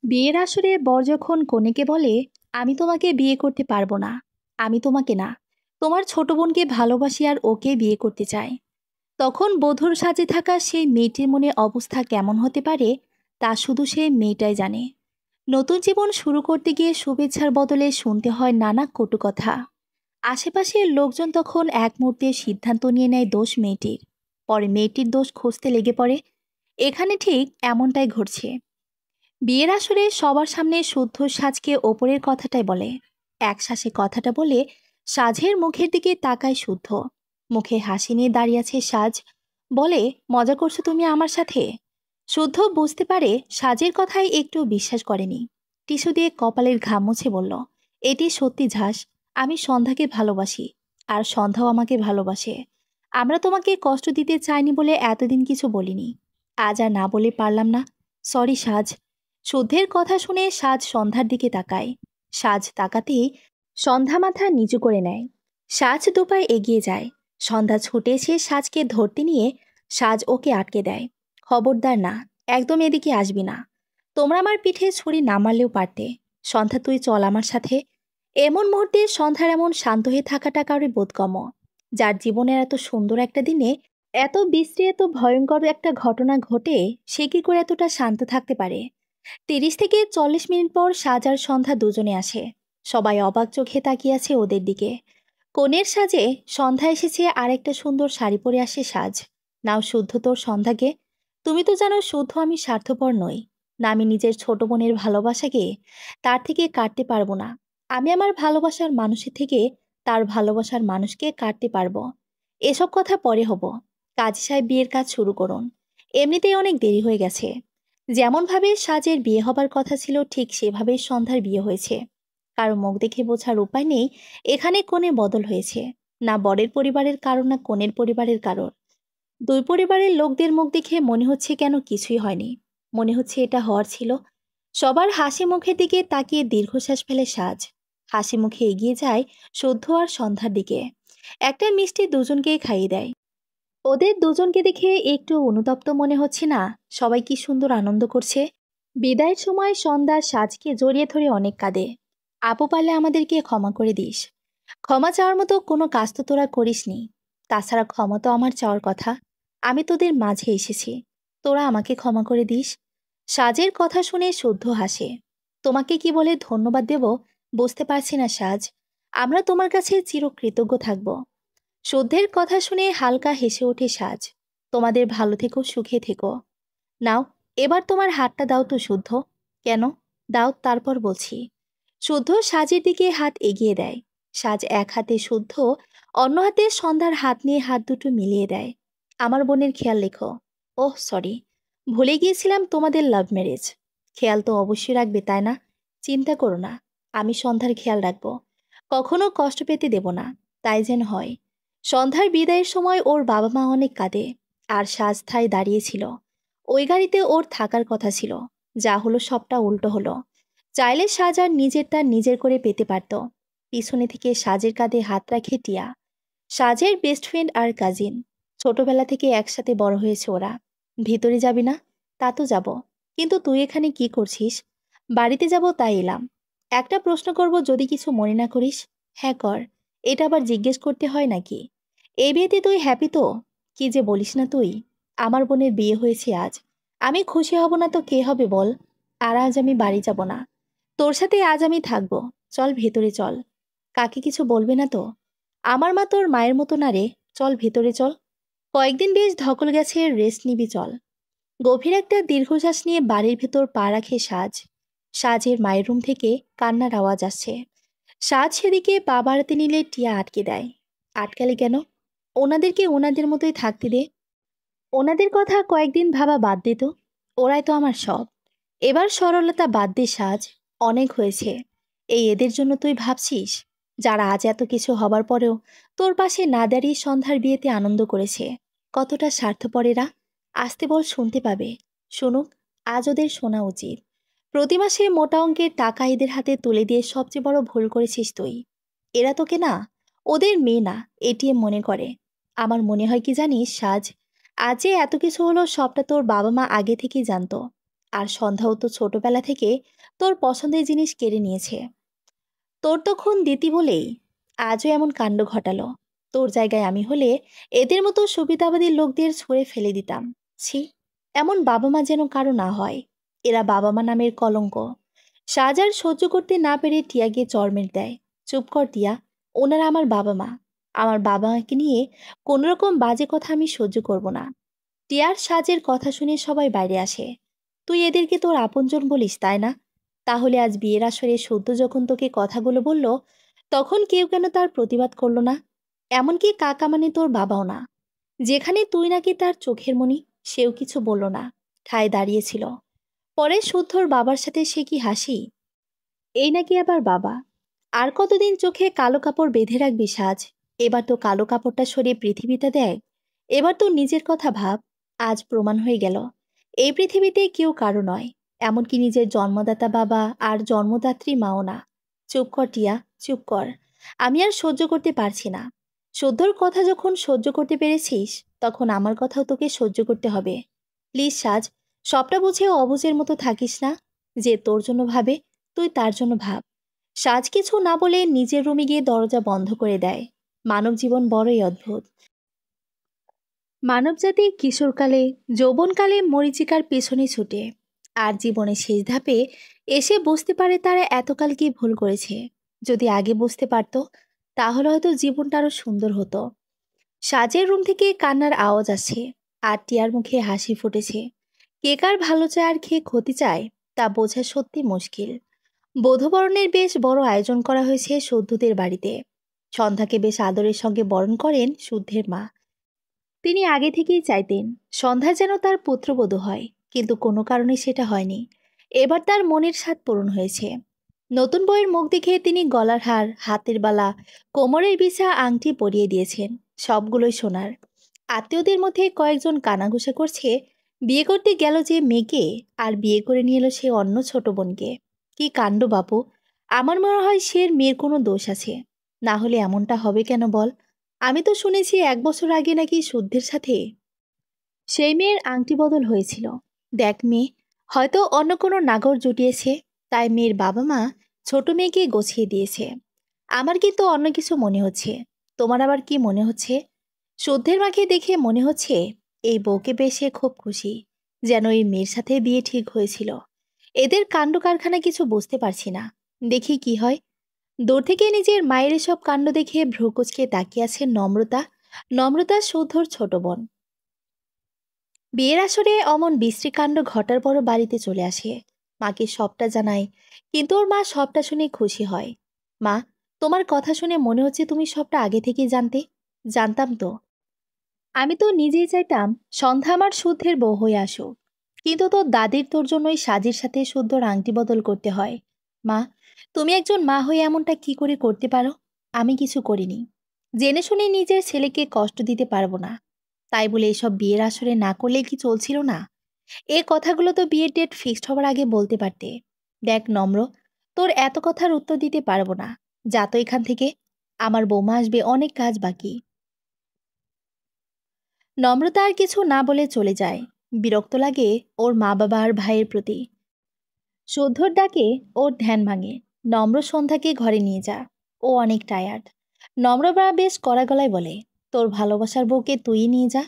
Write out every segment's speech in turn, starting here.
বিয়ের আসরে বর যখন কনেকে বলে, আমি তোমাকে বিয়ে করতে পারবো না, আমি তোমাকে না, তোমার ছোট বোনকে ভালোবাসি আর ওকে বিয়ে করতে চাই, তখন বধূর সাজে থাকা সেই মেয়েটির মনে অবস্থা কেমন হতে পারে তা শুধু সেই মেয়েটাই জানে। নতুন জীবন শুরু করতে গিয়ে শুভেচ্ছার বদলে শুনতে হয় নানা কটু কথা। আশেপাশের লোকজন তখন এক মুহূর্তে সিদ্ধান্ত নিয়ে নেয় দোষ মেয়েটির, পরে মেয়েটির দোষ খুঁজতে লেগে পড়ে। এখানে ঠিক এমনটাই ঘটছে। বিয়ের আসরে সবার সামনে শুদ্ধ সাজকে ওপরের কথাটাই বলে, এক শ্বাসে কথাটা বলে সাজের মুখের দিকে তাকায় শুদ্ধ। মুখে হাসি নিয়ে দাঁড়িয়ে আছে সাজ। বলে, মজা করছো তুমি আমার সাথে? শুদ্ধ বুঝতে পারে সাজের কথায় একটু বিশ্বাস করেনি। টিস্যু দিয়ে কপালের ঘাম মুছে বলল, এটি সত্যি ঝাস, আমি সন্ধ্যাকে ভালোবাসি, আর সন্ধ্যাও আমাকে ভালোবাসে। আমরা তোমাকে কষ্ট দিতে চাইনি বলে এতদিন কিছু বলিনি, আজ আর না বলে পারলাম না, সরি সাজ। শুদ্ধের কথা শুনে সাজ সন্ধ্যার দিকে তাকায়। সাজ তাকাতেই সন্ধ্যা মাথা নিচু করে নেয়। সাজ দুপায়ে এগিয়ে যায়। সন্ধ্যা ছুটে এসে সাজকে ধরতে নিয়ে সাজ ওকে আটকে দেয়। খবরদার না, একদম এদিকে আসবি না। তোমরা আমার পিঠে ছুরি না মারলেও পারতে। সন্ধ্যা তুই চল আমার সাথে। এমন মুহূর্তে সন্ধ্যার এমন শান্ত হয়ে থাকাটা কারোর বোধগম্য। যার জীবনের এত সুন্দর একটা দিনে এত বিশ্রী এত ভয়ঙ্কর একটা ঘটনা ঘটে, সে কি করে এতটা শান্ত থাকতে পারে? 30 থেকে 40 মিনিট পর সাজ আর সন্ধ্যা দুজনে আসে। সবাই অবাক চোখে তাকিয়ে আছে ওদের দিকে। কনের সাজে সন্ধ্যা এসেছে আর একটা সুন্দর শাড়ি পরে আসে সাজ। নাও শুদ্ধ তোর সন্ধ্যাকে। তুমি তো জানো শুদ্ধ আমি স্বার্থপর নই, না আমি নিজের ছোট বোনের ভালোবাসাকে তার থেকে কাটতে পারবো না। আমি আমার ভালোবাসার মানুষের থেকে তার ভালোবাসার মানুষকে কাটতে পারবো। এসব কথা পরে হব। কাজী সাহেব বিয়ের কাজ শুরু করুন, এমনিতেই অনেক দেরি হয়ে গেছে। যেমনভাবে সাজের বিয়ে হবার কথা ছিল ঠিক সেভাবেই সন্ধ্যার বিয়ে হয়েছে। কারো মুখ দেখে বোঝার উপায় নেই এখানে কোণে বদল হয়েছে, না বরের পরিবারের কারণ না কনের পরিবারের কারণ। দুই পরিবারের লোকদের মুখ দেখে মনে হচ্ছে কেন কিছুই হয়নি, মনে হচ্ছে এটা হওয়ার ছিল। সবার হাসি মুখের দিকে তাকিয়ে দীর্ঘশ্বাস ফেলে সাজ। হাসি মুখে এগিয়ে যায় শুদ্ধ আর সন্ধ্যার দিকে। একটা মিষ্টি দুজনকেই খাইয়ে দেয়। ওদের দুজনকে দেখে একটু অনুতপ্ত মনে হচ্ছে না? সবাই কি সুন্দর আনন্দ করছে। বিদায়ের সময় সন্ধ্যা সাজকে জড়িয়ে ধরে অনেক কাঁদে। আপু পারলে আমাদেরকে ক্ষমা করে দিস। ক্ষমা চাওয়ার মতো কোনো কাজ তো তোরা করিসনি। তাছাড়া ক্ষমা তো আমার চাওয়ার কথা। আমি তোদের মাঝে এসেছি, তোরা আমাকে ক্ষমা করে দিস। সাজের কথা শুনে শুদ্ধ হাসে। তোমাকে কি বলে ধন্যবাদ দেব বুঝতে পারছি না সাজ। আমরা তোমার কাছে চিরকৃতজ্ঞ থাকব। শুদ্ধের কথা শুনে হালকা হেসে ওঠে সাজ। তোমাদের ভালো থেকো, সুখে থেকো। নাও, এবার তোমার হাতটা দাও তো শুদ্ধ। কেন? দাও, তারপর বলছি। শুদ্ধ সাজের দিকে হাত এগিয়ে দেয়। সাজ এক হাতে শুদ্ধ, অন্য হাতে সন্ধ্যার হাত নিয়ে হাত দুটো মিলিয়ে দেয়। আমার বোনের খেয়াল রেখো। ওহ সরি, ভুলে গিয়েছিলাম তোমাদের লাভ ম্যারেজ। খেয়াল তো অবশ্যই রাখবে, তাই না? চিন্তা করো না, আমি সন্ধ্যার খেয়াল রাখবো। কখনো কষ্ট পেতে দেব না, তাই যেন হয়। সন্ধ্যার বিদায়ের সময় ওর বাবা মা অনেক কাঁদে। আর সাজ ঠায় দাঁড়িয়েছিল। ওই গাড়িতে ওর থাকার কথা ছিল, যা হলো সবটা উল্টো হলো। চাইলে সাজ আর নিজেরটা নিজের করে পেতে পারত। পিছনে থেকে সাজের কাঁধে হাত রাখে টিয়া। সাজের বেস্ট ফ্রেন্ড আর কাজিন। ছোটবেলা থেকে একসাথে বড় হয়েছে ওরা। ভিতরে যাবি না? তা তো যাব, কিন্তু তুই এখানে কি করছিস? বাড়িতে যাব তাই এলাম। একটা প্রশ্ন করব, যদি কিছু মনে না করিস। হ্যাঁ কর। এটা আবার জিজ্ঞেস করতে হয় নাকি? এই বিয়েতে তুই হ্যাপি তো? কি যে বলিস না তুই। আমার বোনের বিয়ে হয়েছে আজ, আমি খুশি হব না তো কে হবে বল? আর আজ আমি বাড়ি যাব না, তোর সাথে আজ আমি থাকবো। চল ভেতরে চল। কাকে কিছু বলবে না তো? আমার মা তোর মায়ের মতো না রে। চল ভেতরে চল। কয়েকদিন বেশ ধকল গেছে, রেস্ট নিবি চল। গভীর একটা দীর্ঘশ্বাস নিয়ে বাড়ির ভেতর পা রাখে সাজ। সাজের মায়ের রুম থেকে কান্নার আওয়াজ আসছে। সাজ সেদিকে পা বাড়াতে নিলে টিয়া আটকে দেয়। আটকালে কেন? ওনাদেরকে ওনাদের মতোই থাকতে দে। ওনাদের কথা কয়েকদিন ভাবা বাদ দে তো। ওরাই তো আমার সব। এবার সরলতা বাদ দে সাজ, অনেক হয়েছে। এই এদের জন্য তুই ভাবছিস, যারা আজ এত কিছু হবার পরেও তোর পাশে না দাঁড়িয়ে সন্ধ্যার বিয়েতে আনন্দ করেছে। কতটা স্বার্থপর এরা। আসতে বল, শুনতে পাবে। শুনুক, আজ ওদের শোনা উচিত। প্রতি মাসে মোটা অঙ্কের টাকা এদের হাতে তুলে দিয়ে সবচেয়ে বড় ভুল করেছিস তুই। এরা তোকে না, ওদের মেয়ে না, এটিএম মনে করে। আমার মনে হয় কি জানিস সাজ, আজ যে এত কিছু হলো সবটা তোর বাবা মা আগে থেকেই জানতো। আর সন্ধ্যাও তো ছোটবেলা থেকে তোর পছন্দের জিনিস কেড়ে নিয়েছে। তোর তো খুন দিতি বলেই আজও এমন কাণ্ড ঘটালো। তোর জায়গায় আমি হলে এদের মতো সুবিধাবাদী লোকদের ছুঁড়ে ফেলে দিতাম। ছি, এমন বাবা মা যেন কারো না হয়। এরা বাবা মা নামের কলঙ্ক। সাজার সহ্য করতে না পেরে টিয়া গিয়ে চড়মের দেয়। চুপ কর টিয়া, ওনারা আমার বাবা মা। আমার বাবা মাকে নিয়ে কোনো রকম বাজে কথা আমি সহ্য করব না। টিয়ার সাজের কথা শুনে সবাই বাইরে আসে। তুই এদেরকে তোর আপনজন বলিস তাই না? তাহলে আজ বিয়ের আসরে সদ্য যখন তোকে কথাগুলো বলল, তখন কেউ কেন তার প্রতিবাদ করলো না? এমনকি কাকা মানে তোর বাবাও না, যেখানে তুই নাকি তার চোখের মণি, সেও কিছু বলল না, ঠায় দাঁড়িয়েছিল। পরে শুদ্ধর বাবার সাথে সে কি হাসি! এই নাকি আবার বাবা। আর কতদিন চোখে কালো কাপড় বেঁধে রাখবি সাজ? এবার তো কালো কাপড়টা সরিয়ে পৃথিবীতে দেখ। এবার তো নিজের কথা ভাব। আজ প্রমাণ হয়ে গেল এই পৃথিবীতে কেউ কারো নয়, এমনকি নিজের জন্মদাতা বাবা আর জন্মদাত্রী মাও না। চুপ কর টিয়া, চুপ কর। আমি আর সহ্য করতে পারছি না। সদ্যর কথা যখন সহ্য করতে পেরেছিস, তখন আমার কথাও তোকে সহ্য করতে হবে। প্লিজ সাজ, সবটা বুঝে অবুঝের মতো থাকিস না। যে তোর জন্য ভাবে, তুই তার জন্য ভাব। সাজ কিছু না বলে নিজের রুমে গিয়ে দরজা বন্ধ করে দেয়। মানব জীবন বড়ই অদ্ভুত। মানবজাতি কিশোরকালে, যৌবনকালে মরীচিকার পেছনে ছুটে, আর জীবনের শেষ ধাপে এসে বুঝতে পারে তারা এতকাল কি ভুল করেছে। যদি আগে বুঝতে পারতো, তাহলে হয়তো জীবনটা আরো সুন্দর হতো। সাজের রুম থেকে কান্নার আওয়াজ আসছে, আর টিয়ার মুখে হাসি ফুটেছে। কে কার ভালো চায় আর কে ক্ষতি চায়, তা বোঝা সত্যি মুশকিল। বধূবরণের বেশ বড় আয়োজন করা হয়েছে শুদ্ধদের বাড়িতে। সন্ধ্যাকে বেশ আদরের সঙ্গে বরণ করেন শুদ্ধের মা। তিনি আগে থেকেই চাইতেন সন্ধ্যা যেন তার পুত্রবধূ হয়, কিন্তু কোনো কারণে সেটা হয়নি। এবার তার মনের স্বাদ পূরণ হয়েছে। নতুন বউয়ের মুখ দেখে তিনি গলার হার, হাতের বালা, কোমরের বিছা, আংটি পরিয়ে দিয়েছেন, সবগুলোই সোনার। আত্মীয়দের মধ্যে কয়েকজন কানাঘুষা করছে, বিয়ে করতে গেল যে মেয়েকে, আর বিয়ে করে নিয়ে এলো সে অন্য ছোট বোনকে। কি কাণ্ড বাপু! আমার মনে হয় সে মেয়ের কোনো দোষ আছে, না হলে এমনটা হবে কেন বল? আমি তো শুনেছি 1 বছর আগে নাকি শুদ্ধের সাথে সেই মেয়ের আংটি বদল হয়েছিল। দেখ মেয়ে, হয়তো অন্য কোনো নাগর জুটিয়েছে, তাই মেয়ের বাবা মা ছোট মেয়েকে গছিয়ে দিয়েছে। আমার কিন্তু অন্য কিছু মনে হচ্ছে। তোমার আবার কি মনে হচ্ছে? শুদ্ধের মাকে দেখে মনে হচ্ছে এই বউকে পেয়ে সে খুব খুশি, যেন এই মেয়ের সাথে বিয়ে ঠিক হয়েছিল। এদের কাণ্ড কারখানা কিছু বুঝতে পারছি না। দেখি কি হয়। দূর থেকে নিজের মায়ের এসব কাণ্ড দেখে ভ্রুকুচকে তাকিয়ে আছে নম্রতা। নম্রতা শুদ্ধর ছোট বোন। বিয়ের আসরে অমন বিশ্রীকাণ্ড ঘটার পরও বাড়িতে চলে আসে। মাকে সবটা জানায়, কিন্তু ওর মা সবটা শুনে খুশি হয়। মা, তোমার কথা শুনে মনে হচ্ছে তুমি সবটা আগে থেকেই জানতে। জানতাম তো। আমি তো নিজেই চাইতাম সন্ধ্যা আমার শুদ্ধের বউ হয়ে আসুক, কিন্তু তোর দাদির তোর জন্যই সাজির সাথে শুদ্ধর আংটি বদল করতে হয়। মা, তুমি একজন মা হয়ে এমনটা কি করে করতে পারো? আমি কিছু করিনি। জেনে শুনে নিজের ছেলেকে কষ্ট দিতে পারবো না, তাই বলে এসব বিয়ের আসরে না করলে কি চলছিল না? এ কথাগুলো তো বিয়ের ডেট ফিক্সড হওয়ার আগে বলতে পারতে। দেখ নম্র, তোর এত কথার উত্তর দিতে পারবো না। যা তো এখান থেকে। আমার বৌমা আসবে, অনেক কাজ বাকি। নম্রতা আর কিছু না বলে চলে যায়। বিরক্ত লাগে ওর মা বাবা আর ভাইয়ের প্রতি। শুদ্ধর ডাকে ওর ধ্যান ভাঙে। নম্র সন্ধ্যাকে ঘরে নিয়ে যা, ও অনেক টায়ার্ড। নম্রবা বেশ কড়া গলায় বলে, তোর ভালোবাসার বউকে তুই নিয়ে যা।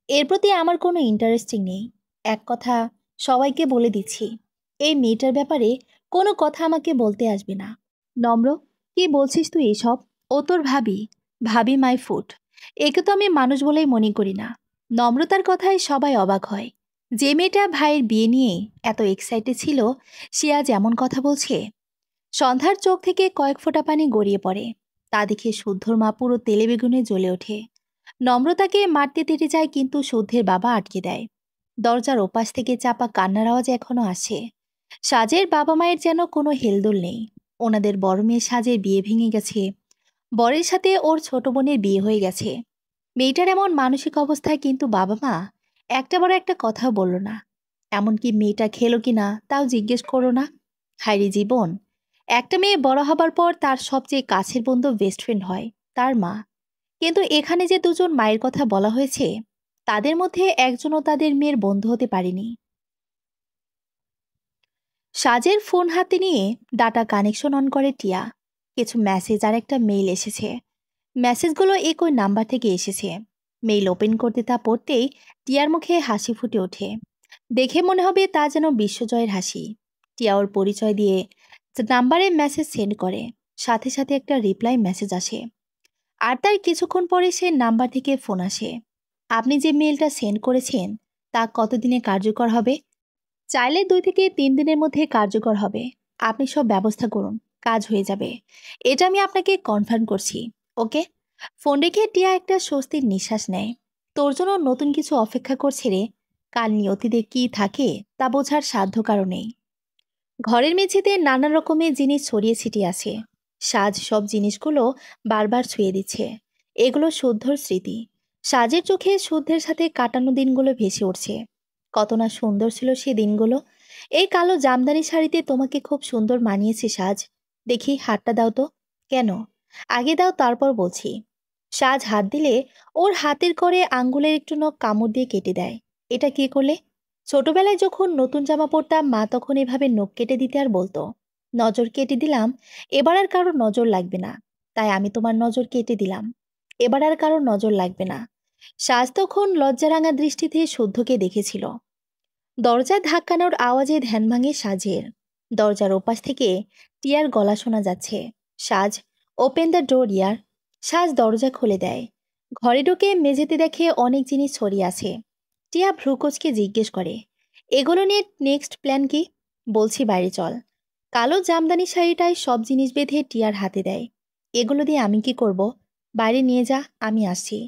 এর প্রতি আমার কোনো ইন্টারেস্টিং নেই। এক কথা সবাইকে বলে দিচ্ছি, এই মেয়েটার ব্যাপারে কোনো কথা আমাকে বলতে আসবে না। নম্র, কি বলছিস তুই এসব? ও তোর ভাবি। ভাবি মাই ফুট। একে তো আমি মানুষ বলেই মনে করি না। নম্রতার কথায় সবাই অবাক হয়। যে মেয়েটা ভাইয়ের বিয়ে নিয়ে এত এক্সাইটেড ছিল, সে আজ এমন কথা বলছে। সন্ধ্যার চোখ থেকে কয়েক ফোঁটা পানি গড়িয়ে পড়ে। তা দেখে শুদ্ধর মা পুরো তেলে বেগুনে জ্বলে ওঠে। নম্রতাকে মারতে তেড়ে যায়, কিন্তু শুদ্ধের বাবা আটকে দেয়। দরজার ওপাশ থেকে চাপা কান্নার আওয়াজ এখনো আসে। সাজের বাবা মায়ের যেন কোনো হেলদোল নেই। ওনাদের বড় মেয়ে সাজের বিয়ে ভেঙে গেছে। বরের সাথে ওর ছোট বোনের বিয়ে হয়ে গেছে। মেয়েটার এমন মানসিক অবস্থায় কিন্তু বাবা মা একটা বড় একটা কথাও বলল না। এমনকি মেয়েটা খেলো কি না তাও জিজ্ঞেস করো না। হায়রে জীবন! একটা মেয়ে বড় হবার পর তার সবচেয়ে কাছের বন্ধু বেস্ট ফ্রেন্ড হয় তার মা। কিন্তু এখানে যে দুজন মায়ের কথা বলা হয়েছে, তাদের মধ্যে একজনও তাদের মেয়ের বন্ধু হতে পারেনি। সাজের ফোন হাতে নিয়ে ডাটা কানেকশন অন করে টিয়া। কিছু মেসেজ আর একটা মেইল এসেছে। মেসেজগুলো একই নাম্বার থেকে এসেছে। মেইল ওপেন করতে তা পড়তেই টিয়ার মুখে হাসি ফুটে ওঠে। দেখে মনে হবে তা যেন বিশ্বজয়ের হাসি। টিয়া ওর পরিচয় দিয়ে নাম্বারে মেসেজ সেন্ড করে। সাথে সাথে একটা রিপ্লাই মেসেজ আসে। আর তার কিছুক্ষণ পরে সে নাম্বার থেকে ফোন আসে। আপনি যে মেইলটা সেন্ড করেছেন তা কতদিনে কার্যকর হবে? চাইলে 2 থেকে 3 দিনের মধ্যে কার্যকর হবে। আপনি সব ব্যবস্থা করুন, কাজ হয়ে যাবে। এটা আমি আপনাকে কনফার্ম করছি। ওকে। ফোন রেখে টিয়া একটা স্বস্তির নিঃশ্বাস নেয়। তোর জন্য নতুন কিছু অপেক্ষা করছে রে। কাল নিয়তিতে কি থাকে তা বোঝার সাধ্য কারো নেই। ঘরের মেঝেতে নানা রকমের জিনিস ছড়িয়ে ছিটিয়ে আছে। সাজ সব জিনিসগুলো বারবার ছুঁয়ে দিচ্ছে। এগুলো শুদ্ধর স্মৃতি। সাজের চোখে শুদ্ধের সাথে কাটানো দিনগুলো ভেসে উঠছে। কত না সুন্দর ছিল সে দিনগুলো। এই কালো জামদানি শাড়িতে তোমাকে খুব সুন্দর মানিয়েছে সাজ। দেখি হাতটা দাও তো। কেন? আগে দাও, তারপর বলছি। সাজ হাত দিলে ওর হাতের করে আঙ্গুলের একটু নখ কামড় দিয়ে কেটে দেয়। এটা কি করলে? ছোটবেলায় যখন নতুন জামা পরতাম মা তখন এভাবে নখ কেটে দিতে আর বলতো, নজর কেটে দিলাম, এবার আর কারোর নজর লাগবে না। তাই আমি তোমার নজর কেটে দিলাম, এবার আর কারোর নজর লাগবে না। সাজ তখন লজ্জারাঙা দৃষ্টিতে শুদ্ধকে দেখেছিল। দরজায় ধাক্কানোর আওয়াজে ধ্যান ভাঙে সাজের। দরজার ওপাশ থেকে টিয়ার গলা শোনা যাচ্ছে, সাজ, ওপেন দ্য ডোর ইয়ার। সাজ দরজা খুলে দেয়। ঘরে ঢুকে মেঝেতে দেখে অনেক জিনিস ছড়িয়ে আছে। টিয়া ভ্রুকোচকে জিজ্ঞেস করে, এগুলো নিয়ে নেক্সট প্ল্যান কি? বলছি বাইরে চল। কালো জামদানি শাড়িটায় সব জিনিস বেঁধে টিয়ার হাতে দেয়। এগুলো দিয়ে আমি কি করব? বাইরে নিয়ে যা, আমি আসছি।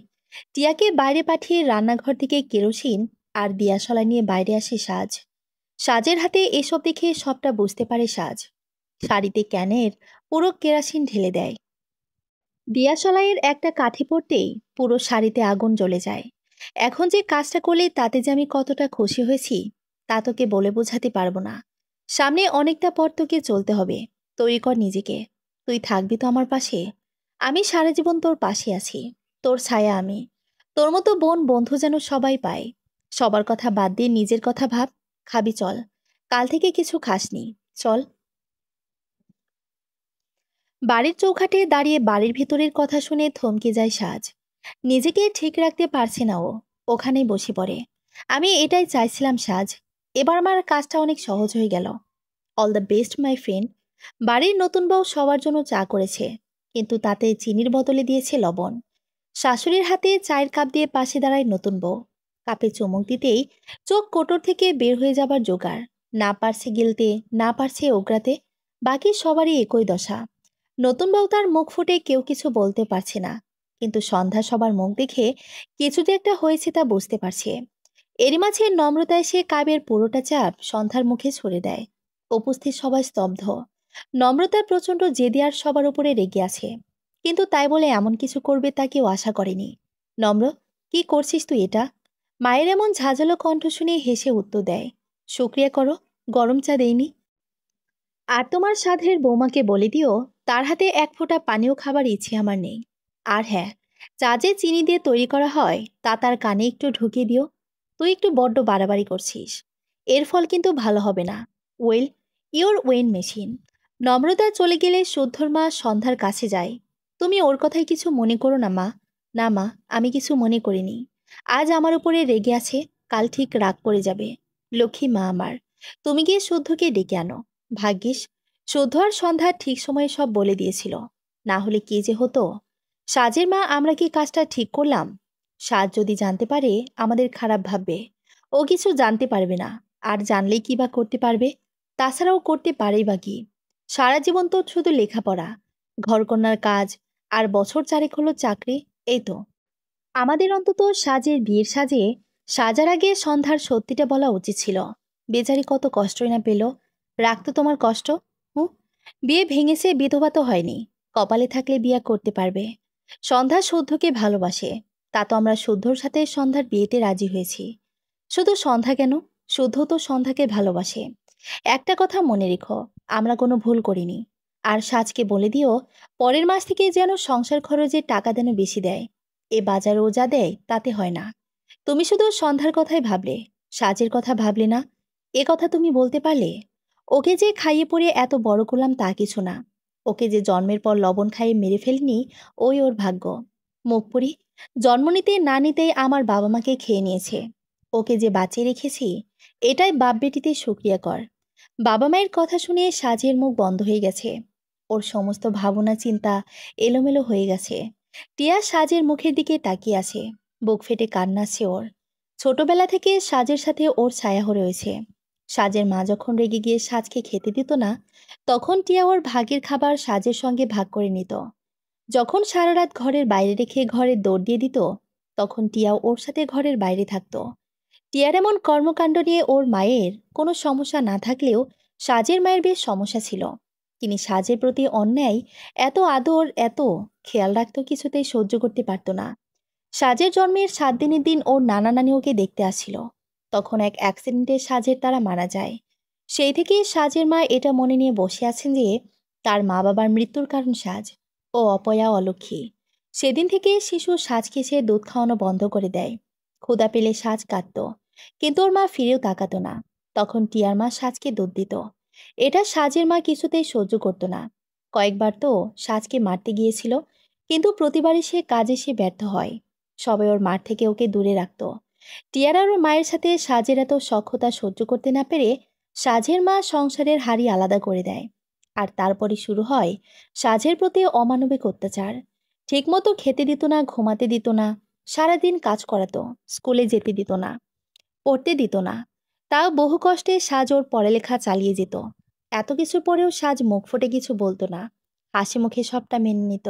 টিয়াকে বাইরে পাঠিয়ে রান্নাঘর থেকে কেরোসিন আর দিয়াশলা নিয়ে বাইরে আসে সাজ। সাজের হাতে এসব দেখে সবটা বুঝতে পারে সাজ। শাড়িতে ক্যানের পুরো কেরাসিন ঢেলে দেয়। দিয়াশলাইয়ের একটা কাঠি পড়তেই পুরো শাড়িতে আগুন জ্বলে যায়। এখন যে কাজটা করলে তাতে যে আমি কতটা খুশি হয়েছি তা তোকে বলে বোঝাতে পারবো না। সামনে অনেকটা পর তোকে চলতে হবে। তৈরি কর নিজেকে। তুই থাকবি তো আমার পাশে? আমি সারা জীবন তোর পাশে আছি। তোর ছায়া আমি। তোর মতো বোন বন্ধু যেন সবাই পায়। সবার কথা বাদ দিয়ে নিজের কথা ভাব। খাবি চল। কাল থেকে কিছু খাসনি। চল। বাড়ির চৌখাটে দাঁড়িয়ে বাড়ির ভেতরের কথা শুনে থমকে যায় সাজ। নিজেকে ঠিক রাখতে পারছে না ও। ওখানেই বসে পড়ে। আমি এটাই চাইছিলাম সাজ। এবার আমার কাজটা অনেক সহজ হয়ে গেল। All the best my friend. বাড়ির নতুন বউ সবার জন্য চা করেছে, কিন্তু তাতে চিনির বদলে দিয়েছে লবণ। শাশুড়ির হাতে চায়ের কাপ দিয়ে পাশে দাঁড়ায় নতুন বউ। কাপে চুমুক দিতেই চোখ কোটর থেকে বের হয়ে যাবার জোগাড়। না পারছে গিলতে, না পারছে ওগরাতে। বাকি সবারই একই দশা। নতুন বউ তার মুখ ফুটে কেউ কিছু বলতে পারছে না, কিন্তু সন্ধ্যা সবার মুখ দেখে কিছু যে একটা হয়েছে তা বুঝতে পারছে। এরই মাঝে নম্রতা এসে কাব্যের পুরোটা চাপ সন্ধ্যার মুখে ছড়ে দেয়। উপস্থিত সবাই স্তব্ধ। নম্রতা প্রচণ্ড জেদি আর সবার উপরে রেগে আছে, কিন্তু তাই বলে এমন কিছু করবে তা কেউ আশা করেনি। নম্র, কি করছিস তুই এটা? মায়ের এমন ঝাঁঝালো কণ্ঠ শুনে হেসে উত্তর দেয়, শুক্রিয়া করো, গরম চা দেইনি। আর তোমার সাধের বৌমাকে বলে দিও তার হাতে এক ফোঁটা পানীয় খাবার ইচ্ছে আমার নেই। আর হ্যাঁ, চা যে চিনি দিয়ে তৈরি করা হয় তা তার কানে একটু ঢুকিয়ে দিও। তুই একটু বড্ড বাড়াবাড়ি করছিস। এর ফল কিন্তু ভালো হবে না। Well, your own machine. নম্রতা চলে গেলে শুদ্ধর মা সন্ধ্যার কাছে যায়। তুমি ওর কথায় কিছু মনে করো না মা। না মা, আমি কিছু মনে করিনি। আজ আমার উপরে রেগে আছে, কাল ঠিক রাগ করে যাবে। লক্ষ্মী মা আমার, তুমি গিয়ে শুদ্ধকে ডেকে আনো। ভাগ্যিস শুদ্ধ আর সন্ধ্যা ঠিক সময়ে সব বলে দিয়েছিল, না হলে কি যে হতো। সাজের মা, আমরা কি কাজটা ঠিক করলাম? সাজ যদি জানতে পারে আমাদের খারাপ ভাববে। ও কিছু জানতে পারবে না, আর জানলেই কি বা করতে পারবে? তাছাড়াও করতে পারেই বা কি? সারা জীবন তো শুধু লেখাপড়া, ঘরকন্যার কাজ, আর বছর চারেক হলো চাকরি, এই তো। আমাদের অন্তত সাজের বিয়ের সাজার আগে সন্ধ্যার সত্যিটা বলা উচিত ছিল। বেচারি কত কষ্টই না পেল। রাখতো তোমার কষ্ট। হুঁ, বিয়ে ভেঙেছে, বিধবা তো হয়নি। কপালে থাকলে বিয়ে করতে পারবে। সন্ধ্যা শুদ্ধকে ভালোবাসে। তা তো আমরা শুদ্ধর সাথে সন্ধ্যার বিয়েতে রাজি হয়েছি। শুধু সন্ধ্যা কেন, শুদ্ধ তো সন্ধ্যাকে ভালোবাসে। একটা কথা মনে রেখো, আমরা কোনো ভুল করিনি। আর সাজকে বলে দিও পরের মাস থেকে যেন সংসার খরচের টাকা যেন বেশি দেয়। এ বাজার ও যা দেয় তাতে হয় না। তুমি শুধু সন্ধ্যার কথাই ভাবলে, সাজের কথা ভাবলে না। এ কথা তুমি বলতে পারলে? ওকে যে খাইয়ে পড়ে এত বড় করলাম তা কিছু না। ওকে যে জন্মের পর লবণ খাইয়ে মেরে ফেলিনি, ওই ওর ভাগ্য। মুখ পুরি, জন্ম নিতে না নিতেই আমার বাবা মাকে খেয়ে নিয়েছে। ওকে যে বাঁচিয়ে রেখেছি, এটাই বাপ বেটিতে শুকরিয়া কর। বাবা মায়ের কথা শুনে সাজের মুখ বন্ধ হয়ে গেছে। ওর সমস্ত ভাবনা চিন্তা এলোমেলো হয়ে গেছে। টিয়া সাজের মুখের দিকে তাকিয়ে আছে। বুক ফেটে কান্না আসছে ওর। ছোটবেলা থেকে সাজের সাথে ওর ছায়া হয়ে রয়েছে। সাজের মা যখন রেগে গিয়ে সাজকে খেতে দিত না, তখন টিয়া ওর ভাগের খাবার সাজের সঙ্গে ভাগ করে নিত। যখন সারা রাত ঘরের বাইরে রেখে ঘরের দৌড় দিয়ে দিত, তখন টিয়াও ওর সাথে ঘরের বাইরে থাকতো। টিয়ার এমন কর্মকাণ্ড নিয়ে ওর মায়ের কোনো সমস্যা না থাকলেও সাজের মায়ের বেশ সমস্যা ছিল। তিনি সাজের প্রতি অন্যায় এত আদর, এত খেয়াল রাখতো, কিছুতেই সহ্য করতে পারত না। সাজের জন্মের 7 দিনের দিন ওর নানা নানি ওকে দেখতে আসছিল। তখন এক অ্যাক্সিডেন্টে সাজের তারা মারা যায়। সেই থেকেই সাজের মা এটা মনে নিয়ে বসে আছেন যে তার মা বাবার মৃত্যুর কারণ সাজ ও অপয়া অলক্ষী। সেদিন থেকে শিশু সাজকে সে দুধ খাওয়ানো বন্ধ করে দেয়। ক্ষুধা পেলে সাজ কাঁদত, কিন্তু ওর মা ফিরেও তাকাতো না। তখন টিয়ার মা সাজকে দুধ দিত। এটা সাজের মা কিছুতেই সহ্য করত না। কয়েকবার তো সাজকে মারতে গিয়েছিল, কিন্তু প্রতিবারই সে কাজে সে ব্যর্থ হয়। সবাই ওর মার থেকে ওকে দূরে রাখত। টিয়ার আর ওর মায়ের সাথে সাজের এত সখ্যতা সহ্য করতে না পেরে সাজের মা সংসারের হাড়ি আলাদা করে দেয়। আর তারপরে শুরু হয় সাজের প্রতি অমানবিক অত্যাচার। ঠিকমতো খেতে দিত না, ঘুমাতে দিত না, সারাদিন কাজ করাতো, স্কুলে যেতে দিত না, পড়তে দিত না। তাও বহু কষ্টে সাজ ওর পড়ালেখা চালিয়ে যেত। এত কিছুর পরেও সাজ মুখ ফুটে কিছু বলতো না। হাসি মুখে সবটা মেনে নিত।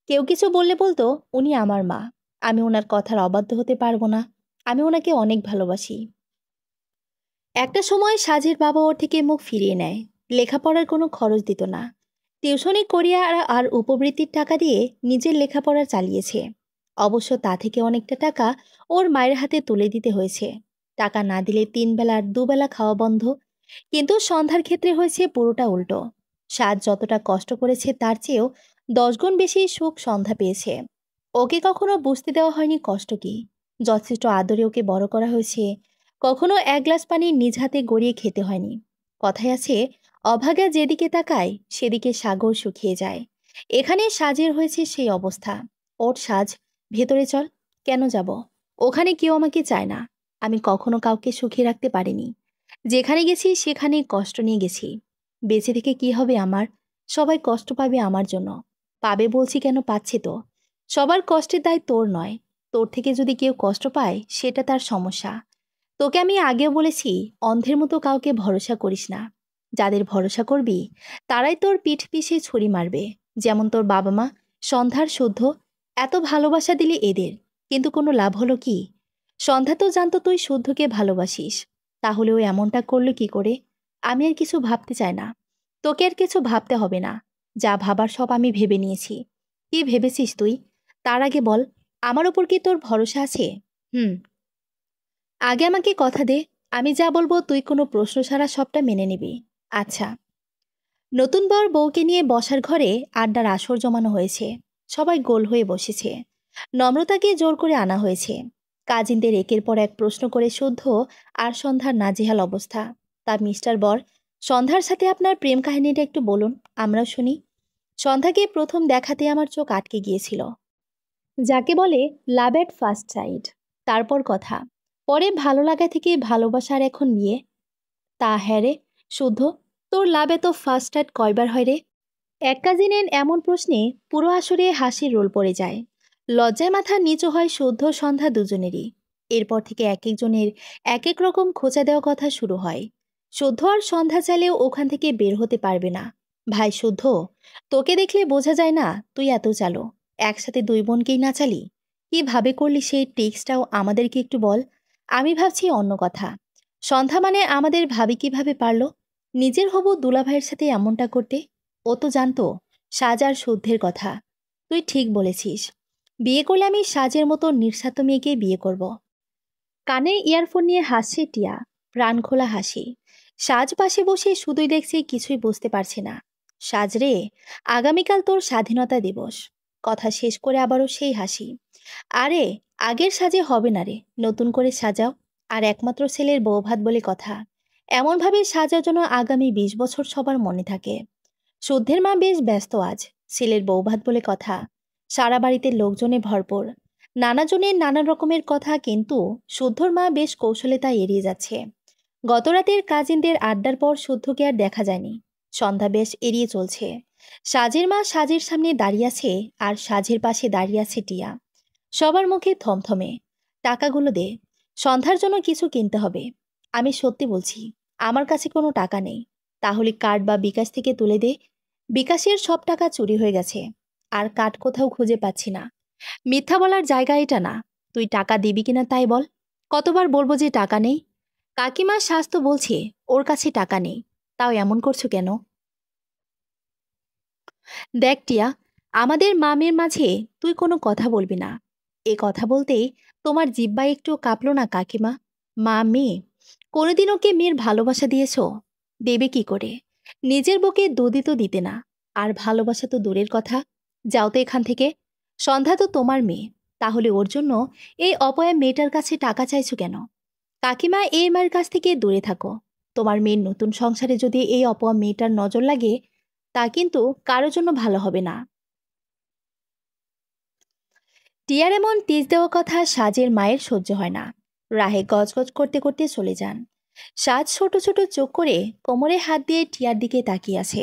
কেউ কিছু বললে বলতো, উনি আমার মা, আমি ওনার কথার অবাধ্য হতে পারবো না, আমি ওনাকে অনেক ভালোবাসি। একটা সময় সাজের বাবা ওর থেকে মুখ ফিরিয়ে নেয়। লেখাপড়ার কোনো খরচ দিত না। টিউশনি করিয়া আর উপবৃত্তির টাকা দিয়ে নিজের লেখাপড়া চালিয়েছে। অবশ্য তা থেকে অনেকটা টাকা ওর মায়ের হাতে তুলে দিতে হয়েছে। টাকা না দিলে 3 বেলার 2 বেলা খাওয়া বন্ধ। কিন্তু সন্ধ্যার ক্ষেত্রে হয়েছে পুরোটা উল্টো। সাজ যতটা কষ্ট করেছে তার চেয়েও 10 গুণ বেশি সুখ সন্ধ্যা পেয়েছে। ওকে কখনো বুঝতে দেওয়া হয়নি কষ্ট কি। যথেষ্ট আদরে ওকে বড় করা হয়েছে। কখনো 1 গ্লাস পানি নিজ হাতে গড়িয়ে খেতে হয়নি। কথায় আছে, অভাগা যেদিকে তাকায় সেদিকে সাগর শুকিয়ে যায়। এখানে সাজের হয়েছে সেই অবস্থা। ওর সাজ, ভেতরে চল। কেন যাব? ওখানে কেউ আমাকে চায় না। আমি কখনো কাউকে সুখী রাখতে পারিনি। যেখানে গেছি সেখানেই কষ্ট নিয়ে গেছি। বেঁচে থেকে কি হবে আমার? সবাই কষ্ট পাবে আমার জন্য। পাবে বলছি কেন, পাচ্ছে তো। সবার কষ্টের দায় তোর নয়। তোর থেকে যদি কেউ কষ্ট পায় সেটা তার সমস্যা। তোকে আমি আগেও বলেছি, অন্ধের মতো কাউকে ভরসা করিস না। যাদের ভরসা করবি তারাই তোর পিঠ পিছে ছুরি মারবে। যেমন তোর বাবা মা, সন্ধ্যার শুদ্ধ, এত ভালোবাসা দিলি এদের, কিন্তু কোনো লাভ হলো কি? সন্ধ্যা তো জানতো তুই শুদ্ধকে ভালোবাসিস, তাহলে ও এমনটা করলো কি করে? আমি আর কিছু ভাবতে চাই না। তোকে আর কিছু ভাবতে হবে না। যা ভাবার সব আমি ভেবে নিয়েছি। কি ভেবেছিস তুই? তার আগে বল, আমার ওপর কি তোর ভরসা আছে? হুম, আগে আমাকে কথা দে। আমি যা বলবো তুই কোনো প্রশ্ন ছাড়া সবটা মেনে নিবি। আচ্ছা। নতুন বর বউকে নিয়ে বসার ঘরে আড্ডার আসর জমানো হয়েছে। সবাই গোল হয়ে বসেছে। নম্রতাকে জোর করে আনা হয়েছে। কাজিনদের একের পর এক প্রশ্ন করে শুদ্ধ আর সন্ধ্যার নাজেহাল অবস্থা। তা মিস্টার বর, সন্ধ্যার সাথে আপনার প্রেম কাহিনীটা একটু বলুন, আমরাও শুনি। সন্ধ্যাকে প্রথম দেখাতে আমার চোখ আটকে গিয়েছিল। যাকে বলে লাভ এট ফার্স্ট সাইট। তারপর কথা, পরে ভালো লাগা থেকে ভালোবাসার এখন বিয়ে। তা হ্যাঁ রে শুদ্ধ, তোর লাভ এত ফার্স্ট সাইট কয়বার হয় রে? এক কাজিনের এমন প্রশ্নে পুরো আসরে হাসির রোল পড়ে যায়। লজ্জায় মাথা নিচু হয় শুদ্ধ সন্ধ্যা দুজনেরই। এরপর থেকে এক একজনের এক এক রকম খোঁচা দেওয়া কথা শুরু হয়। শুদ্ধ আর সন্ধ্যা চাইলেও ওখান থেকে বের হতে পারবে না। ভাই শুদ্ধ, তোকে দেখলে বোঝা যায় না তুই এত চালো। একসাথে 2 বোনকেই না চালি? কিভাবে করলি সেই টিক্সটাও আমাদেরকে একটু বল। আমি ভাবছি অন্য কথা। সন্ধ্যা মানে আমাদের ভাবি কিভাবে পারলো নিজের হবু দুলাভাইয়ের সাথে এমনটা করতে? ও তো জানতো সাজ আর শুদ্ধের কথা। তুই ঠিক বলেছিস। বিয়ে করলে আমি সাজের মতো নির্সাত মেয়েকে বিয়ে করব। কানে ইয়ারফোন নিয়ে হাসছে টিয়া, প্রাণ খোলা হাসি। সাজ পাশে বসে শুধুই দেখছে, কিছুই বুঝতে পারছে না। সাজ রে, আগামীকাল তোর স্বাধীনতা দিবস। কথা শেষ করে আবারও সেই হাসি। আরে, আগের সাজে হবে না রে, নতুন করে সাজাও। আর একমাত্র ছেলের বউ ভাত বলে কথা। এমনভাবে সাজার জন্য আগামী 20 বছর সবার মনে থাকে। শুদ্ধের মা বেশ ব্যস্ত আজ। ছেলের বৌভাত বলে কথা, সারা বাড়িতে লোকজনে ভরপুর, নানাজনের নানা রকমের কথা, কিন্তু শুদ্ধর মা বেশ কৌশলে তা এড়িয়ে যাচ্ছে। গতরাতের কাজিনদের আড্ডার পর শুদ্ধকে আর দেখা যায়নি। সন্ধ্যা বেশ এড়িয়ে চলছে। সাজের মা সাজের সামনে দাঁড়িয়ে আছে, আর সাজের পাশে দাঁড়িয়ে আছে টিয়া। সবার মুখে থমথমে। টাকাগুলো দে, সন্ধ্যার জন্য কিছু কিনতে হবে। আমি সত্যি বলছি, আমার কাছে কোনো টাকা নেই। তাহলে কার্ড বা বিকাশ থেকে তুলে দে। বিকাশের সব টাকা চুরি হয়ে গেছে, আর কার্ড কোথাও খুঁজে পাচ্ছি না। মিথ্যা বলার জায়গা এটা না। তুই টাকা দিবি কিনা তাই বল। কতবার বলবো যে টাকা নেই? কাকিমা স্বাস্থ্য বলছে ওর কাছে টাকা নেই, তাও এমন করছো কেন? দেখ টিয়া, আমাদের মামের মাঝে তুই কোনো কথা বলবি না। এ কথা বলতেই তোমার জিব্বায় একটু কাঁপলো না কাকিমা? মা মেয়ে, কোনোদিন ওকে মেয়ের ভালোবাসা দিয়েছ? দেবে কি করে? নিজের বউকে দুধই তো দিতে না, আর ভালোবাসা তো দূরের কথা। যাও তো এখান থেকে। সন্ধ্যা তো তোমার মেয়ে, তাহলে ওর জন্য এই অপয়া মেয়েটার কাছে টাকা চাইছো কেন? কাকিমা, এই মায়ের কাছ থেকে দূরে থাকো। তোমার মেয়ের নতুন সংসারে যদি এই অপয়া মেয়েটার নজর লাগে, তা কিন্তু কারোর জন্য ভালো হবে না। টিয়ার এমন তেজ দেওয়া কথা সাজের মায়ের সহ্য হয় না। রাহে গজগজ করতে করতে চলে যান। সাজ ছোট ছোট চোখ করে কোমরে হাত দিয়ে টিয়ার দিকে তাকিয়ে আছে।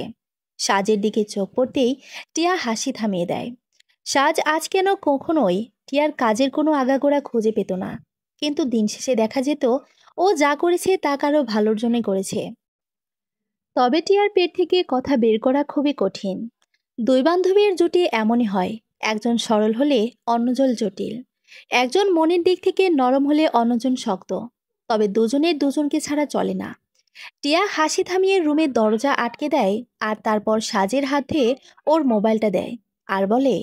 সাজের দিকে চোখ পড়তেই টিয়া হাসি থামিয়ে দেয়। সাজ আজ কেন কখনোই টিয়ার কাজের কোনো আগাগোড়া খুঁজে পেত না, কিন্তু দিন শেষে দেখা যেত ও যা করেছে তা কারো ভালোর জন্য করেছে। তবে টিয়ার পেট থেকে কথা বের করা খুবই কঠিন। দুই বান্ধবীর জুটি এমনই হয়, একজন সরল হলে অন্যজন জটিল, একজন মনের দিক থেকে নরম হলে অন্যজন শক্ত। তবে দুজনের দুজনকে ছাড়া চলে না। টিয়া হাসি থামিয়ে রুমের দরজা আটকে দেয়, আর তারপর সাজের হাতে ওর মোবাইলটা দেয়, আর বলে,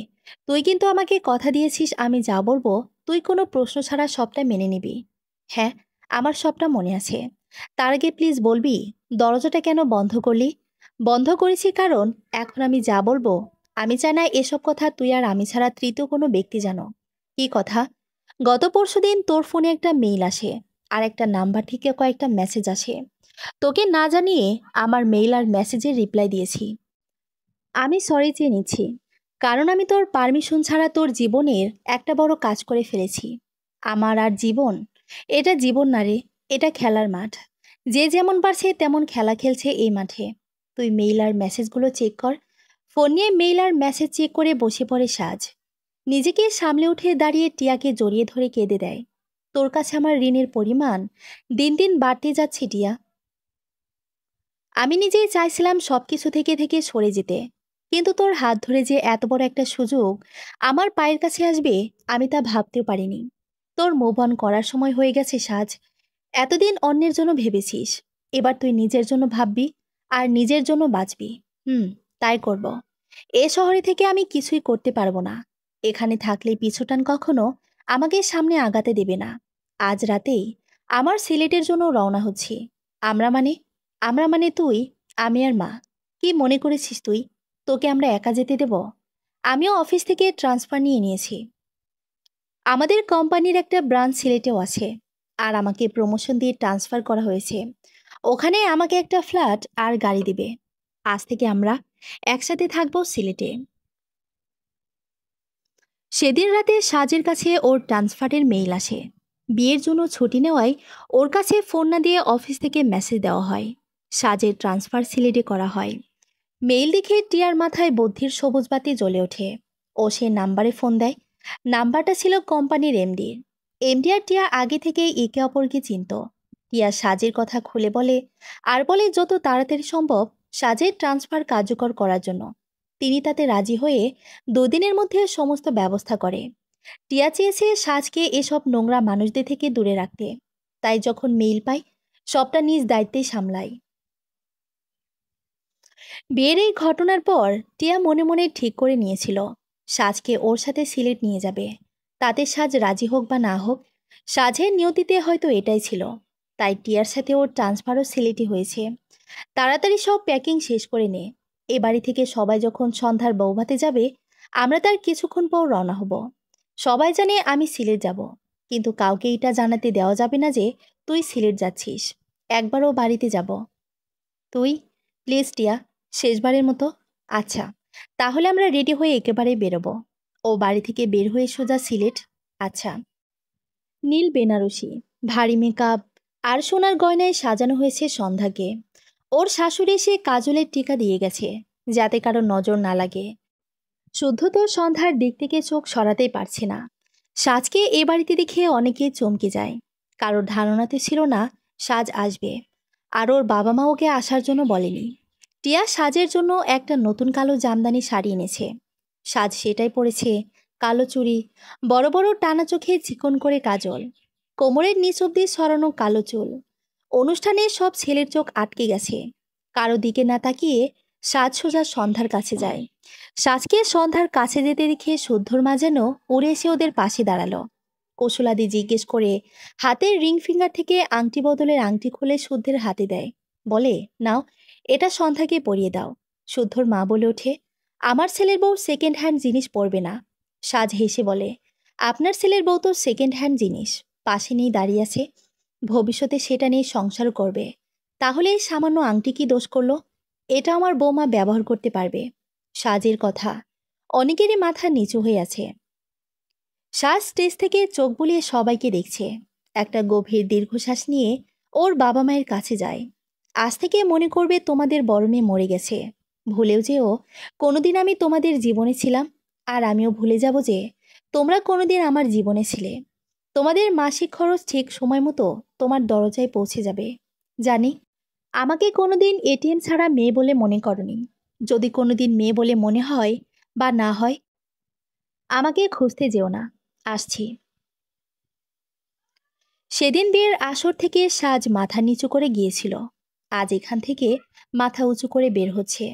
তুই কিন্তু আমাকে কথা দিয়েছিস আমি যা বলবো তুই কোনো প্রশ্ন ছাড়া সবটা মেনে নিবি। হ্যাঁ, আমার সবটা মনে আছে। তার আগে প্লিজ বলবি, দরজাটা কেন বন্ধ করলি? বন্ধ করেছি কারণ এখন আমি যা বলবো, আমি চাই না এসব কথা তুই আর আমি ছাড়া তৃতীয় কোনো ব্যক্তি জানো। কি কথা? গত পরশুদিন তোর ফোনে একটা মেইল আসে, আর একটা নাম্বার থেকে কয়েকটা মেসেজ আসে। তোকে না জানিয়ে আমার মেইল আর মেসেজের রিপ্লাই দিয়েছি। আমি সরি চেয়ে নিচ্ছি, কারণ আমি তোর পারমিশন ছাড়া তোর জীবনের একটা বড় কাজ করে ফেলেছি। আমার আর জীবন, এটা জীবন না রে, এটা খেলার মাঠ। যে যেমন পারছে তেমন খেলা খেলছে এই মাঠে। তুই মেইল আর মেসেজগুলো চেক কর। ফোন নিয়ে মেইল আর মেসেজ চেক করে বসে পড়ে সাজ। নিজেকে সামলে উঠে দাঁড়িয়ে টিয়াকে জড়িয়ে ধরে কেঁদে দেয়। তোর কাছে আমার ঋণের পরিমাণ দিন দিন বাড়তে যাচ্ছে টিয়া। আমি নিজেই চাইছিলাম সব কিছু থেকে থেকে সরে যেতে, কিন্তু তোর হাত ধরে যে এত বড় একটা সুযোগ আমার পায়ের কাছে আসবে, আমি তা ভাবতেও পারিনি। তোর মুভ অন করার সময় হয়ে গেছে সাজ। এতদিন অন্যের জন্য ভেবেছিস, এবার তুই নিজের জন্য ভাববি, আর নিজের জন্য বাঁচবি। তাই করব। এ শহরে থেকে আমি কিছুই করতে পারবো না। এখানে থাকলে পিছুটান কখনো আমাকে সামনে আগাতে দেবে না। আজ রাতেই আমার সিলেটের জন্য রওনা হচ্ছি। আমরা মানে? আমরা মানে তুই, আমি আর মা। কি মনে করেছিস তুই, তোকে আমরা একা যেতে দেব? আমিও অফিস থেকে ট্রান্সফার নিয়ে নিয়েছি। আমাদের কোম্পানির একটা ব্রাঞ্চ সিলেটেও আছে, আর আমাকে প্রমোশন দিয়ে ট্রান্সফার করা হয়েছে। ওখানে আমাকে একটা ফ্ল্যাট আর গাড়ি দিবে। আজ থেকে আমরা একসাথে থাকবো সিলেটে। সেদিন রাতে সাজের কাছে ওর ট্রান্সফারের মেইল আসে। বিয়ের জন্য ছুটি নেওয়ায় ওর কাছে ফোন না দিয়ে অফিস থেকে মেসেজ দেওয়া হয়। সাজের ট্রান্সফার সিলেটে করা হয়। মেইল দেখে টিয়ার মাথায় বুদ্ধির সবুজ বাতি জ্বলে ওঠে। ও সে নাম্বারে ফোন দেয়। নাম্বারটা ছিল কোম্পানির এমডির। এমডি আর টিয়া আগে থেকেই একে অপরকে চিনত। টিয়া সাজের কথা খুলে বলে, আর বলে যত তাড়াতাড়ি সম্ভব সাজের ট্রান্সফার কার্যকর করার জন্য। তিনি তাতে রাজি হয়ে দুদিনের মধ্যে সমস্ত ব্যবস্থা করে। টিয়া চেয়েছে সাজকে এসব নোংরা মানুষদের থেকে দূরে রাখতে, তাই যখন মেইল পাই সবটা নিজ দায়িত্বে সামলাই। বিয়ের এই ঘটনার পর টিয়া মনে মনে ঠিক করে নিয়েছিল সাজকে ওর সাথে সিলেট নিয়ে যাবে। তাতে সাজ রাজি হোক বা না হোক, সাজের নিয়তিতে হয়তো এটাই ছিল। তাই টিয়ার সাথে ওর ট্রান্সফারও সিলেটই হয়েছে। তাড়াতাড়ি সব প্যাকিং শেষ করে নে। এ বাড়ি থেকে সবাই যখন সন্ধ্যার বৌভাতে যাবে, আমরা তার কিছুক্ষণ পর রওনা হব। সবাই জানে আমি সিলেট যাব, কিন্তু কাউকে এটা জানাতে দেওয়া যাবে না যে তুই সিলেট যাচ্ছিস। একবারও বাড়িতে যাব। তুই? প্লিজ টিয়া, শেষবারের মতো। আচ্ছা, তাহলে আমরা রেডি হয়ে একেবারে বেরোবো। ও বাড়ি থেকে বের হয়ে সোজা সিলেট। আচ্ছা। নীল বেনারসি, ভারী মেকআপ আর সোনার গয়নায় সাজানো হয়েছে সন্ধ্যাকে। ওর শাশুড়ি সে কাজলের টিকা দিয়ে গেছে, যাতে কারো নজর না লাগে। শুদ্ধ তো সন্ধ্যার দিক থেকে চোখ সরাতেই পারছে না। সাজকে এ বাড়িতে দেখে অনেকে চমকে যায়। কারোর ধারণাতে ছিল না সাজ আসবে। আর ওর বাবা মা ওকে আসার জন্য বলেনি। টিয়া সাজের জন্য একটা নতুন কালো জামদানি শাড়ি এনেছে। সাজ সেটাই পরেছে, কালো চুড়ি, বড় বড় টানা চোখে চিকন করে কাজল, কোমরের নিচ অব্দি সরানো কালো চুল। অনুষ্ঠানে সব ছেলের চোখ আটকে গেছে। কারো দিকে না তাকিয়ে সাজ সোজা সন্ধ্যার কাছে যায়। সাজকে সন্ধ্যার কাছে যেতে দেখে শুদ্ধর মা যেন উড়ে এসে ওদের পাশে দাঁড়ালো। কৌশলাদি জিজ্ঞেস করে হাতের রিং ফিঙ্গার থেকে আংটি বদলের আংটি খুলে শুদ্ধের হাতে দেয়। বলে, নাও, এটা সন্ধ্যাকে পরিয়ে দাও। শুদ্ধর মা বলে ওঠে, আমার ছেলের বউ সেকেন্ড হ্যান্ড জিনিস পরবে না। সাজ হেসে বলে, আপনার ছেলের বউ তো সেকেন্ড হ্যান্ড জিনিস, পাশে নিয়ে দাঁড়িয়ে আছে, ভবিষ্যতে সেটা নিয়ে সংসার করবে। তাহলে এই সামান্য আংটি কি দোষ করলো? এটা আমার বৌমা ব্যবহার করতে পারবে। সাজের কথা অনেকেরই মাথা নিচু হয়ে আছে। সাজ স্টেজ থেকে চোখ বুলিয়ে সবাইকে দেখছে। একটা গভীর দীর্ঘশ্বাস নিয়ে ওর বাবা মায়ের কাছে যায়। আজ থেকে মনে করবে তোমাদের বড় মেয়ে মরে গেছে। ভুলেও যেও কোনোদিন আমি তোমাদের জীবনে ছিলাম, আর আমিও ভুলে যাব যে তোমরা কোনোদিন আমার জীবনে ছিলে। তোমাদের মাসিক খরচ ঠিক সময় মতো তোমার দরজায় পৌঁছে যাবে। জানি আমাকে কোনোদিন এটিএম ছাড়া মেয়ে বলে মনে করনি। যদি কোনোদিন মেয়ে বলে মনে হয় বা না হয়, আমাকে খুঁজতে যেও না। আসছি। সেদিন বিয়ের আসর থেকে সাজ মাথা নিচু করে গিয়েছিল। আজ এখান থেকে মাথা উঁচু করে বের হচ্ছে।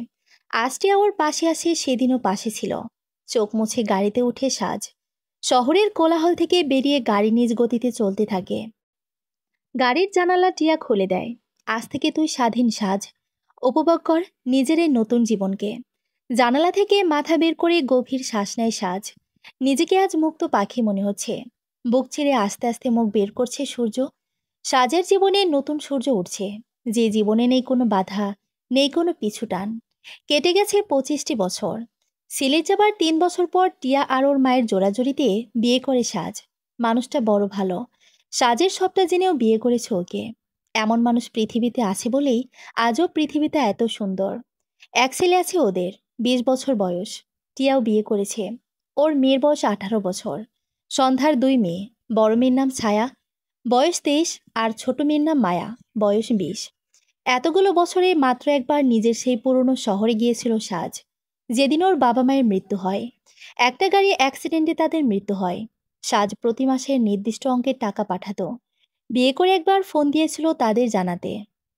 আজটিয়া ওর পাশে আসে, সেদিনও পাশে ছিল। চোখ মুছে গাড়িতে উঠে সাজ শহরের কোলাহল থেকে বেরিয়ে গাড়ি নিজ গতিতে চলতে থাকে। গাড়ির জানালা টিয়া খুলে দেয়। আজ থেকে তুই স্বাধীন সাজ, উপভোগ কর নিজের এই নতুন জীবনকে। জানালা থেকে মাথা বের করে গভীর শ্বাস নেয় সাজ। নিজেকে আজ মুক্ত পাখি মনে হচ্ছে। বুক ছেড়ে আস্তে আস্তে মুখ বের করছে সূর্য। সাজের জীবনে নতুন সূর্য উঠছে, যে জীবনে নেই কোনো বাধা, নেই কোনো পিছু টান। কেটে গেছে 25টি বছর। সিলেট যাবার 3 বছর পর টিয়া আর ওর মায়ের জোড়াজড়িতে বিয়ে করে সাজ। মানুষটা বড় ভালো। সাজের সবটা জেনেও বিয়ে করেছে ওকে। এমন মানুষ পৃথিবীতে আছে বলেই আজও পৃথিবীটা এত সুন্দর। এক ছেলে আছে ওদের, 20 বছর বয়স। টিয়াও বিয়ে করেছে। ওর মেয়ের বয়স 18 বছর। সন্ধ্যার 2 মেয়ে। বড় মেয়ের নাম ছায়া, বয়স 23, আর ছোট মেয়ের নাম মায়া, বয়স 20। এতগুলো বছরে মাত্র একবার নিজের সেই পুরনো শহরে গিয়েছিল সাজ, যেদিন ওর বাবা মায়ের মৃত্যু হয়। একটা গাড়ি অ্যাক্সিডেন্টে তাদের মৃত্যু হয়। সাজ প্রতি মাসে নির্দিষ্ট অঙ্কের টাকা পাঠাতো। বিয়ে করে একবার ফোন দিয়েছিল তাদের জানাতে।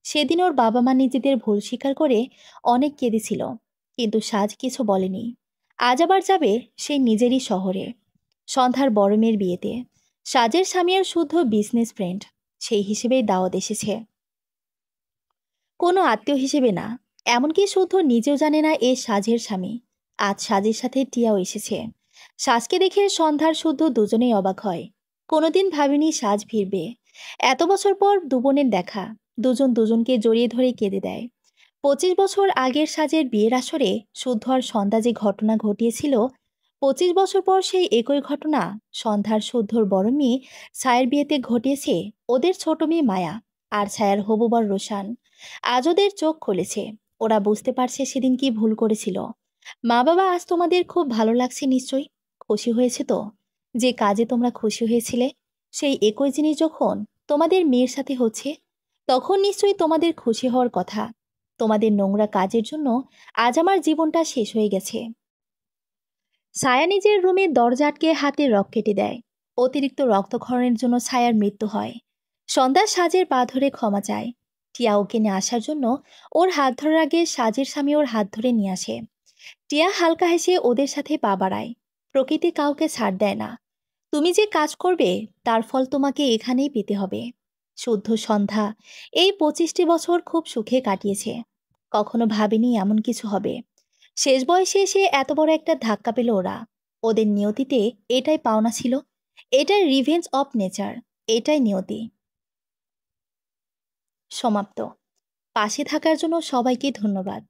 সেদিন ওর বাবা মা নিজেদের ভুল স্বীকার করে অনেক কেঁদেছিল, কিন্তু সাজ কিছু বলেনি। আজ আবার যাবে সেই নিজেরই শহরে, সন্ধ্যার বড় মেয়ের বিয়েতে। সাজের স্বামী আর শুদ্ধ বিজনেস ফ্রেন্ড, সেই হিসেবেই দাওয়াত এসেছে, কোনো আত্মীয় হিসেবে না। এমনকি শুদ্ধ নিজেও জানে না এ সাজের স্বামী। আজ সাজের সাথে টিয়াও এসেছে। সাজকে দেখে সন্ধ্যার শুদ্ধ দুজনেই অবাক হয়। কোনোদিন ভাবেনি সাজ ফিরবে। এত বছর পর দুবোনের দেখা, দুজন দুজনকে জড়িয়ে ধরে কেঁদে দেয়। 25 বছর আগের সাজের বিয়ের আসরে শুদ্ধ আর সন্ধ্যা যে ঘটনা ঘটিয়েছিল, 25 বছর পর সেই একই ঘটনা সন্ধ্যার শুদ্ধর বড় মেয়ে ছায়ের বিয়েতে ঘটিয়েছে ওদের ছোট মেয়ে মায়া আর ছায়ার হবু বর রোশান। আজ ওদের চোখ খুলেছে। ওরা বুঝতে পারছে সেদিন কি ভুল করেছিল। মা বাবা, আজ তোমাদের খুব ভালো লাগছে নিশ্চয়ই। খুশি হয়েছে তো? যে কাজে তোমরা খুশি হয়েছিলে, সেই একই জিনিস যখন তোমাদের মেয়ের সাথে হচ্ছে, তখন নিশ্চয়ই তোমাদের খুশি হওয়ার কথা। তোমাদের নোংরা কাজের জন্য আজ আমার জীবনটা শেষ হয়ে গেছে। ছায়া নিজের রুমের দরজা আটকে হাতে রক কেটে দেয়। অতিরিক্ত রক্তক্ষরণের জন্য ছায়ার মৃত্যু হয়। সন্ধ্যা সাজের পা ধরে ক্ষমা চায়। টিয়া ওকে নিয়ে আসার জন্য ওর হাত ধরার আগে সাজের স্বামী ওর হাত ধরে নিয়ে আসে। টিয়া হালকা হেসে ওদের সাথে পা বাড়ায়। প্রকৃতি কাউকে ছাড় দেয় না। তুমি যে কাজ করবে তার ফল তোমাকে এখানেই পেতে হবে। শুদ্ধ সন্ধ্যা এই 25টি বছর খুব সুখে কাটিয়েছে। কখনো ভাবেনি এমন কিছু হবে। শেষ বয়সে এসে এত বড় একটা ধাক্কা পেল ওরা। ওদের নিয়তিতে এটাই পাওনা ছিল। এটাই রিভেঞ্জ অফ নেচার। এটাই নিয়তি। সমাপ্ত। পাশে থাকার জন্য সবাইকে ধন্যবাদ।